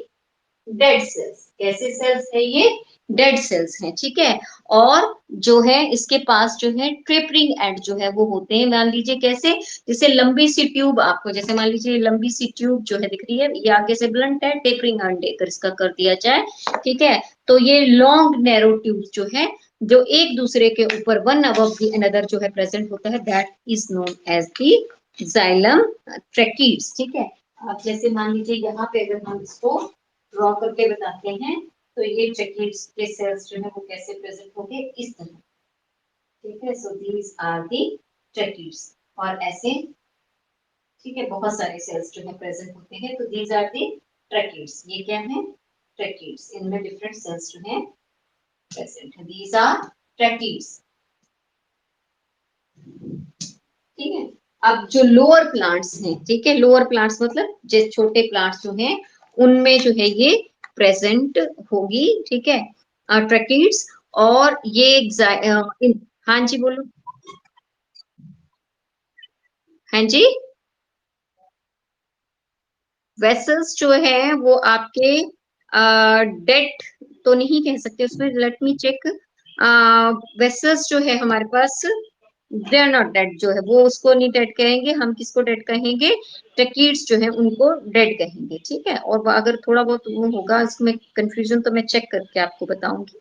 डेड सेल्स। कैसे सेल्स है ये? डेड सेल्स हैं। ठीक है, और जो है इसके पास जो है ट्रेपरिंग एंड जो है वो होते हैं, मान लीजिए कैसे, जैसे लंबी सी ट्यूब आपको, जैसे मान लीजिए लंबी सी ट्यूब जो है दिख रही है, ये आगे से ब्लंट है, टेपरिंग एंड अगर इसका कर दिया जाए, ठीक है, तो ये लॉन्ग नैरो ट्यूब जो है, जो एक दूसरे के ऊपर वन अबव द अनदर जो है प्रेजेंट होता है, that is known as the xylem tracheids. ठीक है, आप जैसे मान लीजिए यहाँ पे अगर हम इसको ड्रॉ करके बताते हैं, तो ये ट्रैकीड्स के सेल्स जो है वो कैसे प्रेजेंट होंगे? इस तरह। ठीक है, so these are the tracheids, और ऐसे ठीक है बहुत सारे सेल्स जो है प्रेजेंट होते हैं, तो दीज आर दी ट्रैकीड्स। ये क्या है? ट्रैकीड्स, इनमें डिफरेंट सेल्स जो है प्रेजेंट है, दीज आर ट्रैकीड्स। ठीक है, अब जो लोअर प्लांट्स हैं, ठीक है, लोअर प्लांट्स मतलब जो छोटे प्लांट्स जो हैं, उनमें जो है ये प्रेजेंट होगी। ठीक है, ट्रैकीड्स, और ये हाँ जी बोलो। हाँ जी, वेसल्स जो है वो आपके डेट तो नहीं कह सकते उसमें, लेट मी चेक। वेसल्स जो है हमारे पास, दे आर नॉट डेड, जो है वो उसको नहीं डेड कहेंगे, हम किसको डेड कहेंगे, टेकीड्स जो है उनको डेड कहेंगे, ठीक है। और अगर थोड़ा बहुत वो होगा इसमें कंफ्यूजन तो मैं चेक करके आपको बताऊंगी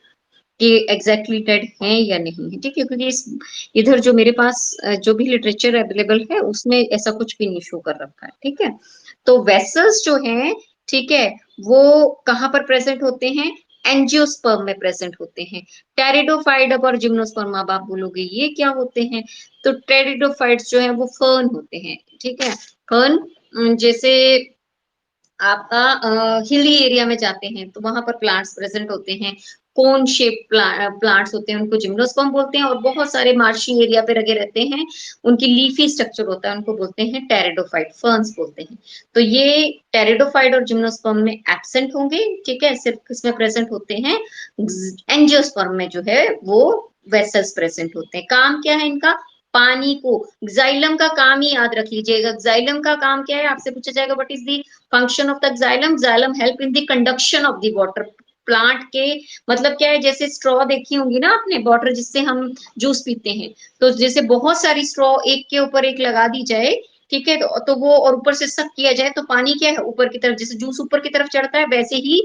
कि एग्जैक्टली डेड हैं या नहीं है, ठीक है, क्योंकि इधर जो मेरे पास जो भी लिटरेचर अवेलेबल है उसमें ऐसा कुछ भी नहीं शो कर रखा है, ठीक है। तो वेसल्स जो हैं, ठीक है, वो कहाँ पर प्रेजेंट होते हैं, एंजियोस्पर्म में प्रेजेंट होते हैं। टेरिडोफाइट और जिम्नोस्पर्म, अब आप बोलोगे ये क्या होते हैं, तो टेरिडोफाइट्स जो है वो फर्न होते हैं, ठीक है। फर्न जैसे आपका हिली एरिया में जाते हैं तो वहां पर प्लांट्स प्रेजेंट होते हैं, कोन शेप प्लांट्स होते हैं, उनको जिम्नोस्पर्म बोलते हैं। और बहुत सारे मार्शी एरिया पे लगे रहते हैं, उनकी लीफी स्ट्रक्चर होता है, उनको बोलते हैं टेरिडोफाइट, फर्न्स बोलते हैं। तो ये टेरिडोफाइट और जिम्नोस्पर्म में एब्सेंट होंगे, ठीक है, सिर्फ किसमें प्रेजेंट होते हैं, एंजियोस्पर्म में जो है वो वेसल्स प्रेजेंट होते हैं। काम क्या है इनका, पानी को, जाइलम का काम ही याद रख लीजिएगा, जाइलम का काम क्या है, आपसे पूछा जाएगा what is the function of the xylem, xylem help in the conduction of the water. Plant के मतलब क्या है, जैसे स्ट्रॉ देखी होंगी ना आपने, वाटर जिससे हम जूस पीते हैं, तो जैसे बहुत सारी स्ट्रॉ एक के ऊपर एक लगा दी जाए, ठीक है, तो वो और ऊपर से सक किया जाए तो पानी क्या है ऊपर की तरफ, जैसे जूस ऊपर की तरफ चढ़ता है, वैसे ही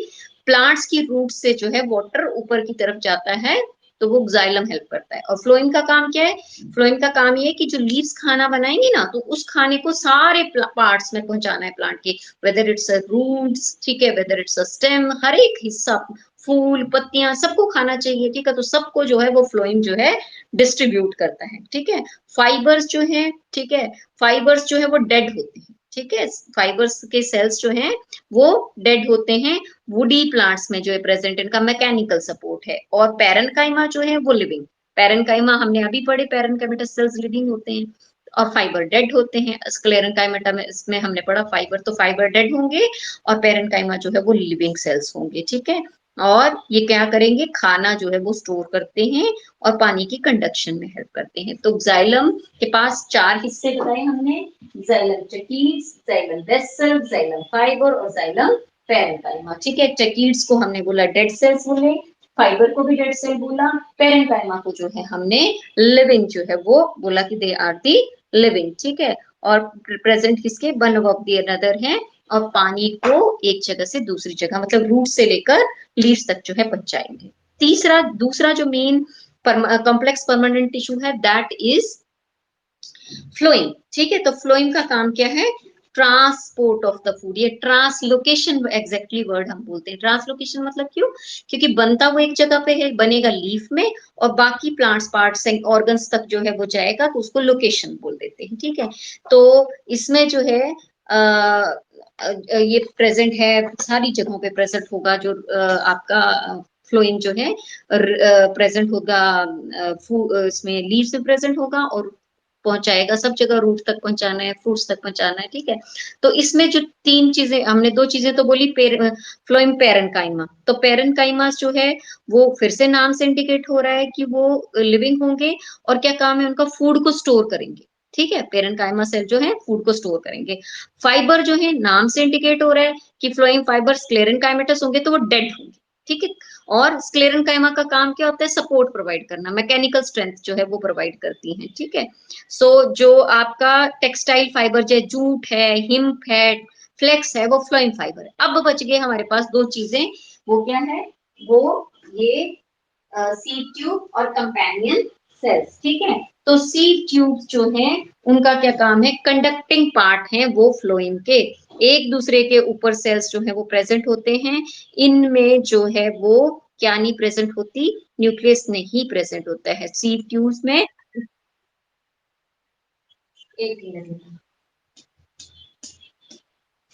प्लांट्स की रूट से जो है वाटर ऊपर की तरफ जाता है, तो वो जाइलम हेल्प करता है। और फ्लोएम का काम क्या है, फ्लोएम का काम ये है कि जो लीव्स खाना बनाएंगे ना, तो उस खाने को सारे पार्ट्स में पहुंचाना है प्लांट के, वेदर इट्स अ रूट्स, ठीक है, वेदर इट्स अ स्टेम, हर एक हिस्सा, फूल पत्तियां सबको खाना चाहिए, ठीक है, तो सबको जो है वो फ्लोएम जो है डिस्ट्रीब्यूट करता है, ठीक है। फाइबर्स जो है, ठीक है, फाइबर्स जो है वो डेड होते हैं, ठीक है, फाइबर्स के सेल्स जो हैं वो डेड होते हैं। वुडी प्लांट्स में जो है प्रेजेंट, इनका मैकेनिकल सपोर्ट है। और पैरेनकाइमा जो है वो लिविंग, पैरेनकाइमा हमने अभी पढ़े, पैरेनकाइमेटा सेल्स लिविंग होते हैं और फाइबर डेड होते हैं। स्क्लेरेनकाइमेटा में इसमें हमने पढ़ा फाइबर, तो फाइबर डेड होंगे और पैरेनकाइमा जो है वो लिविंग सेल्स होंगे, ठीक है। और ये क्या करेंगे, खाना जो है वो स्टोर करते हैं और पानी की कंडक्शन में हेल्प करते हैं। तो जाइलम के पास चार हिस्से बताए हमने, जाइलम चकीज, जाइलम वेसल, जाइलम फाइबर और जाइलम पैरेनकाइमा, ठीक है। चकीड्स को हमने बोला डेड सेल्स बोले, फाइबर को भी डेड सेल बोला, पैरेनकाइमा को जो है हमने लिविंग जो है वो बोला कि दे आर दी लिविंग, ठीक है। और प्रेजेंट किसके, वन ऑफ दी अनदर है, और पानी को एक जगह से दूसरी जगह, मतलब रूट से लेकर लीव्स तक जो है पहुंचाएंगे। तीसरा, दूसरा जो मेन कॉम्प्लेक्स परमानेंट टिश्यू है, दैट इज फ्लोइंग, ठीक है। तो फ्लोइंग का काम क्या है, ट्रांसपोर्ट ऑफ द फूड, ये ट्रांसलोकेशन एग्जैक्टली वर्ड हम बोलते हैं। ट्रांसलोकेशन मतलब क्यों, क्योंकि बनता वो एक जगह पे है, बनेगा लीफ में, और बाकी प्लांट्स पार्ट्स ऑर्गन्स तक जो है वो जाएगा, तो उसको लोकेशन बोल देते हैं, ठीक है। तो इसमें जो है ये प्रेजेंट है, सारी जगहों पे प्रेजेंट होगा, जो आपका फ्लोइंग जो है प्रेजेंट होगा, इसमें लीव्स में प्रेजेंट होगा और पहुंचाएगा सब जगह, रूट तक पहुंचाना है, फ्रूट्स तक पहुंचाना है, ठीक है। तो इसमें जो तीन चीजें हमने, दो चीजें तो बोली, फ्लोइम पैरेनकाइमा, तो पैरेनकाइमा जो है वो फिर से नाम से इंडिकेट हो रहा है कि वो लिविंग होंगे, और क्या काम है उनका, फूड को स्टोर करेंगे, ठीक है। पैरेनकाइमा सेल जो है फूड को स्टोर करेंगे। फाइबर जो है नाम से इंडिकेट हो रहा है कि फ्लोइम फाइबर स्क्लेरेनकाइमेटस होंगे, तो वो डेड होंगे, ठीक है। और स्क्लेरेनकाइमा का काम क्या होता है, सपोर्ट प्रोवाइड करना, मैकेनिकल स्ट्रेंथ जो है वो प्रोवाइड करती है, ठीक है। सो जो आपका टेक्सटाइल फाइबर जो जूट है, हिम्प है, फ्लेक्स है, वो फ्लोइम फाइबर है। अब बच गए हमारे पास दो चीजें, वो क्या है, वो ये सीड ट्यूब और कंपेनियन सेल्स, ठीक है। तो सीड ट्यूब जो है उनका क्या काम है, कंडक्टिंग पार्ट है वो फ्लोइम के, एक दूसरे के ऊपर सेल्स जो है वो प्रेजेंट होते हैं। इनमें जो है वो क्या नहीं प्रेजेंट होती, न्यूक्लियस नहीं प्रेजेंट होता है सीड ट्यूब्स में। एक मिनट,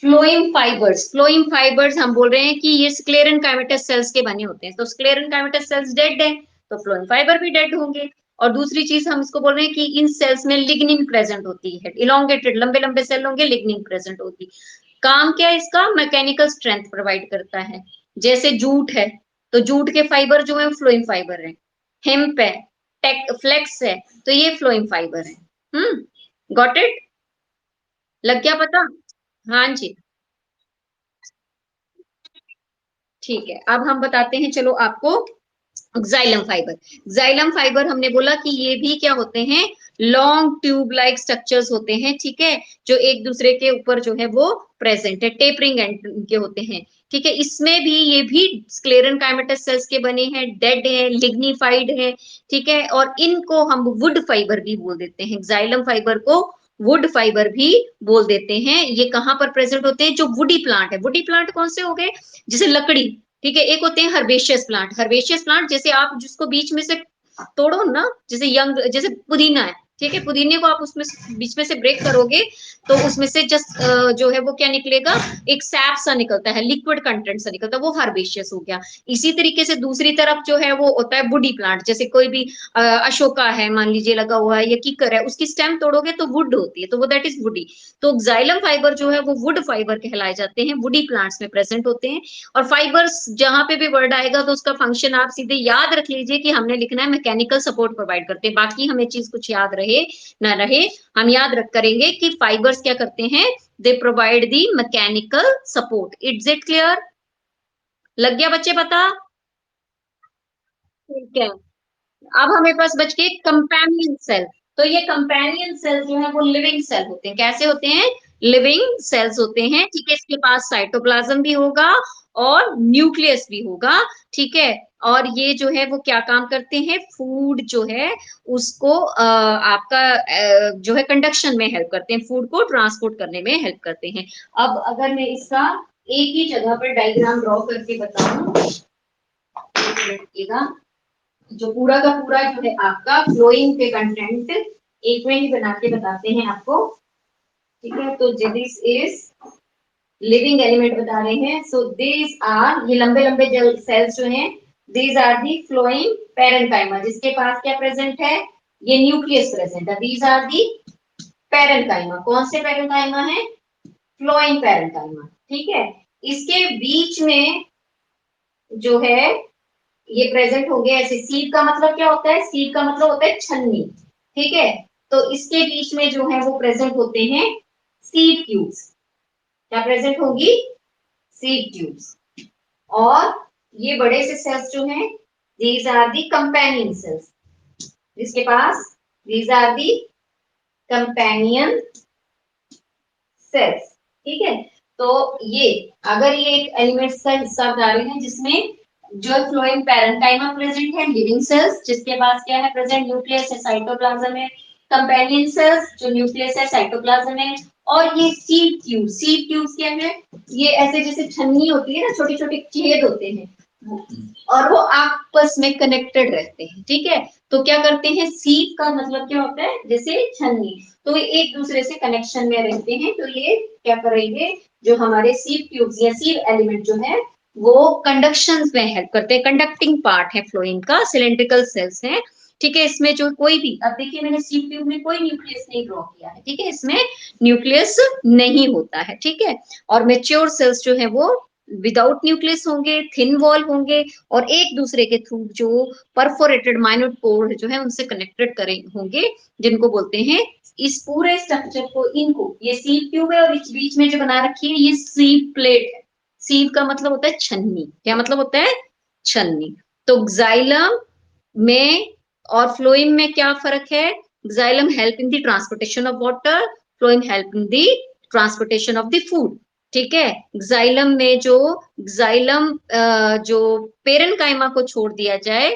फ्लोइम फाइबर्स हम बोल रहे हैं कि ये स्क्लेरन काइमेटस सेल्स के बने होते हैं, तो स्क्लेरन काइमेटस सेल्स डेड है, तो फ्लोइम फाइबर भी डेड होंगे। और दूसरी चीज हम इसको बोल रहे हैं कि इन सेल्स में लिग्निन प्रेजेंट होती है, इलोंगेटेड लंबे लंबे सेल होंगे, लिग्निन प्रेजेंट होगी। काम क्या है इसका, मैकेनिकल स्ट्रेंथ प्रोवाइड करता है। जैसे जूट है, तो जूट के फाइबर जो है फ्लोइम फाइबर है, हेम्प है, टेक फ्लेक्स है, तो ये फ्लोइम फाइबर है। गॉट इट, लग गया पता। हाँ जी, ठीक है, अब हम बताते हैं चलो आपको जाइलम फाइबर। जाइलम फाइबर हमने बोला कि ये भी क्या होते हैं, लॉन्ग ट्यूब लाइक स्ट्रक्चर्स होते हैं, ठीक है, जो एक दूसरे के ऊपर जो है वो प्रेजेंट है, टेपरिंग एंड के होते हैं, ठीक है। इसमें भी ये भी स्क्लेरन काइमेटस सेल्स के बने हैं, डेड है, लिग्निफाइड है, ठीक है, और इनको हम वुड फाइबर भी बोल देते हैं, जाइलम फाइबर को वुड फाइबर भी बोल देते हैं। ये कहाँ पर प्रेजेंट होते हैं, जो वुडी प्लांट है, वुडी प्लांट कौन से हो गए, जैसे लकड़ी, ठीक है, एक होते हैं हर्बेशियस प्लांट, हर्बेशियस प्लांट जैसे आप जिसको बीच में से तोड़ो ना, जैसे यंग, जैसे पुदीना है, ठीक है, पुदीने को आप उसमें बीच में से ब्रेक करोगे तो उसमें से जस्ट जो है वो क्या निकलेगा, एक सैप सा निकलता है, लिक्विड कंटेंट सा निकलता है, वो हर्बेशियस हो गया। इसी तरीके से दूसरी तरफ जो है वो होता है वुडी प्लांट, जैसे कोई भी अशोका है मान लीजिए लगा हुआ है, या कीकर है, उसकी स्टेम तोड़ोगे तो वुड होती है, तो वो दैट इज वुडी। तो जाइलम फाइबर जो है वो वुड फाइबर कहलाए जाते हैं, वुडी प्लांट्स में प्रेजेंट होते हैं। और फाइबर्स जहां पे भी वर्ड आएगा तो उसका फंक्शन आप सीधे याद रख लीजिए कि हमने लिखना है मैकेनिकल सपोर्ट प्रोवाइड करते हैं, बाकी हमें चीज कुछ याद रहे ना रहे, हम याद रख करेंगे कि फाइबर्स क्या करते हैं, they provide the mechanical support. It's it clear, लग गया बच्चे पता? ठीक है, अब हमें पास बच के कंपेनियन सेल। तो ये कंपेनियन सेल जो है वो लिविंग सेल होते हैं, कैसे होते हैं, लिविंग सेल्स होते हैं, ठीक है। इसके पास साइटोप्लाज्म भी होगा और न्यूक्लियस भी होगा, ठीक है। और ये जो है वो क्या काम करते हैं, फूड जो है उसको आपका जो है कंडक्शन में हेल्प करते हैं, फूड को ट्रांसपोर्ट करने में हेल्प करते हैं। अब अगर मैं इसका एक ही जगह पर डायग्राम ड्रॉ करके बताऊं, एक मिनट रुकिएगा, जो पूरा का पूरा जो है आपका फ्लोइंग के कंटेंट एक में ही बना के बताते हैं आपको, ठीक है। तो दिस इज लिविंग एलिमेंट बता रहे हैं, सो दिस आर, ये लंबे लंबे सेल्स जो हैं, these are the flowing parenchyma, जिसके पास क्या प्रेजेंट है, ये न्यूक्लियस प्रेजेंट है, दीज आर दी पेरेंकाइमा। कौन से पेरेंकाइमा है, फ्लोइंग पेरेंकाइमा, ठीक है। इसके बीच में जो है ये प्रेजेंट हो गया ऐसे, सीड का मतलब क्या होता है, सीड का मतलब होता है छन्नी, ठीक है। तो इसके बीच में जो है वो प्रेजेंट होते हैं सीड ट्यूब्स, क्या प्रेजेंट होगी, सीड ट्यूब्स। और ये बड़े से सेल्स जो हैं, these are the companion cells, जिसके पास these are the companion cells, ठीक है। तो ये अगर ये एक एलिमेंट्स का हिस्सा बता रहे हैं जिसमें जो फ्लोइंग पैरेंकाइमा प्रेजेंट है, लिविंग सेल्स जिसके पास क्या है प्रेजेंट, न्यूक्लियस है, साइटोप्लाज्म है, कंपेनियन सेल्स जो न्यूक्लियस है, साइटोप्लाज्म है, और ये सीड ट्यूब, सीड ट्यूब्स क्या है, ये ऐसे जैसे छन्नी होती है ना, छोटे छोटे छेद होते हैं और वो आपस में कनेक्टेड रहते हैं, ठीक है। तो क्या करते हैं, सीड का मतलब क्या होता है, जैसे छन्नी, तो ये एक दूसरे से कनेक्शन में रहते हैं, तो ये क्या करेंगे, जो हमारे सीड ट्यूब्स या सीड एलिमेंट जो है वो कंडक्शन में हेल्प करते हैं, कंडक्टिंग पार्ट है फ्लोइंग का, सिलेंड्रिकल सेल्स है, ठीक है। इसमें जो कोई भी, अब देखिए मैंने सीड ट्यूब में कोई न्यूक्लियस नहीं ड्रॉ किया है, ठीक है, इसमें न्यूक्लियस नहीं होता है, ठीक है। और मेच्योर सेल्स जो है वो विदाउट न्यूक्लियस होंगे, थिन वॉल होंगे, और एक दूसरे के थ्रू जो परफोरेटेड माइन्यूट पोर जो है उनसे कनेक्टेड करे होंगे, जिनको बोलते हैं, इस पूरे स्ट्रक्चर को, इनको, ये सीड ट्यूब है और इस बीच में जो बना रखी है ये सीड प्लेट है। सीड का मतलब होता है छन्नी, क्या मतलब होता है, छन्नी। तो जाइलम में और फ्लोएम में क्या फर्क है, xylem help in the transportation of water, phloem help in the transportation of the food, ठीक है। जाइलम में जो जाइलम जो पेरेंकाइमा को छोड़ दिया जाए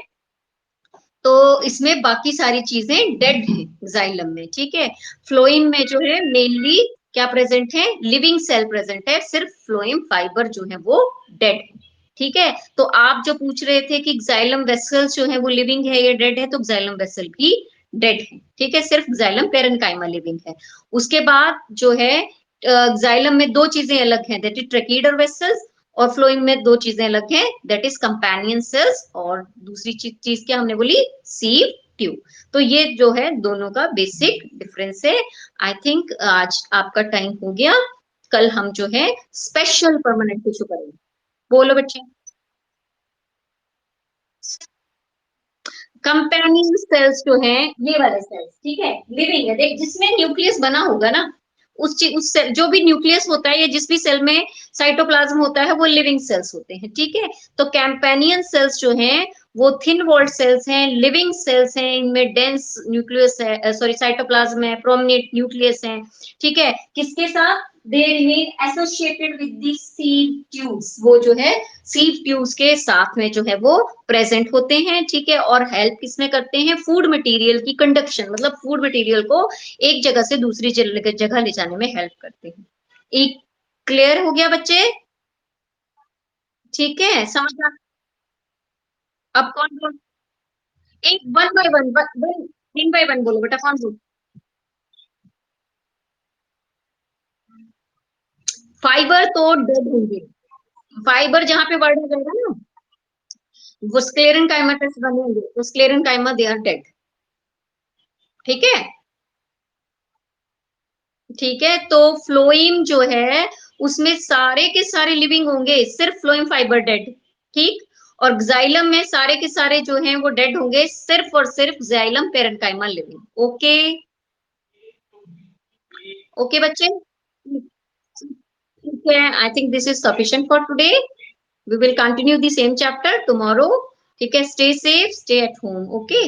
तो इसमें बाकी सारी चीजें डेड है जाइलम में, ठीक है। फ्लोएम में जो है मेनली क्या प्रेजेंट है, लिविंग सेल प्रेजेंट है, सिर्फ फ्लोएम फाइबर जो है वो डेड है, ठीक है। तो आप जो पूछ रहे थे कि जाइलम वेसल्स जो है वो लिविंग है या डेड है, तो जाइलम वेसल भी डेड है, ठीक है, सिर्फ जाइलम पेरेंकाइमा लिविंग है। उसके बाद जो है जाइलम में दो चीजें अलग हैं, दैट इज ट्रेकीडर वेसल्स, और फ्लोइंग में दो चीजें अलग हैं, दैट इज कंपेनियन सेल्स, और दूसरी चीज क्या हमने बोली, सीव ट्यूब। तो ये जो है दोनों का बेसिक डिफरेंस है। आई थिंक आज आपका टाइम हो गया, कल हम जो है स्पेशल परमानेंट टिश्यू करेंगे। बोलो बच्चे, कंपेनियन सेल्स जो हैं ये वाले सेल्स, ठीक है, लिविंग है, देख जिसमें न्यूक्लियस बना होगा ना, उस सेल, जो भी न्यूक्लियस होता है या जिस भी सेल में साइटोप्लाज्म होता है वो लिविंग सेल्स होते हैं, ठीक है। तो कैंपेनियन सेल्स जो हैं वो थिन वॉल्ड सेल्स हैं, लिविंग सेल्स हैं, इनमें डेंस न्यूक्लियस है, सॉरी साइटोप्लाज्म है, प्रोमिनेंट न्यूक्लियस है, ठीक है। किसके साथ? They remain associated with the sieve tubes, वो जो है सीव ट्यूब्स के साथ में जो है वो प्रेजेंट होते हैं, ठीक है। और हेल्प किसमें करते हैं? फूड मटेरियल की कंडक्शन, मतलब फूड मटेरियल को एक जगह से दूसरी जगह ले जाने में हेल्प करते हैं। एक क्लियर हो गया बच्चे? ठीक है, समझ आ- अब कौन कौन? एक one by one, one by one बोलो बेटा, कौन बोल? फाइबर तो डेड होंगे, फाइबर जहां पे वर्ड आ जाएगा ना, वो स्क्लेरन काइमा टेस्ट बनेंगे, तो स्क्लेरन काइमा दे आर डेड, ठीक है। ठीक है, तो फ्लोइम जो है उसमें सारे के सारे लिविंग होंगे, सिर्फ फ्लोइम फाइबर डेड, ठीक। और जाइलम में सारे के सारे जो हैं वो डेड होंगे, सिर्फ और सिर्फ xylem parenchyma living. Okay, okay बच्चे, ठीक है। I think this is sufficient for today, we will continue the same chapter tomorrow, ठीक है। Stay safe, stay at home, okay.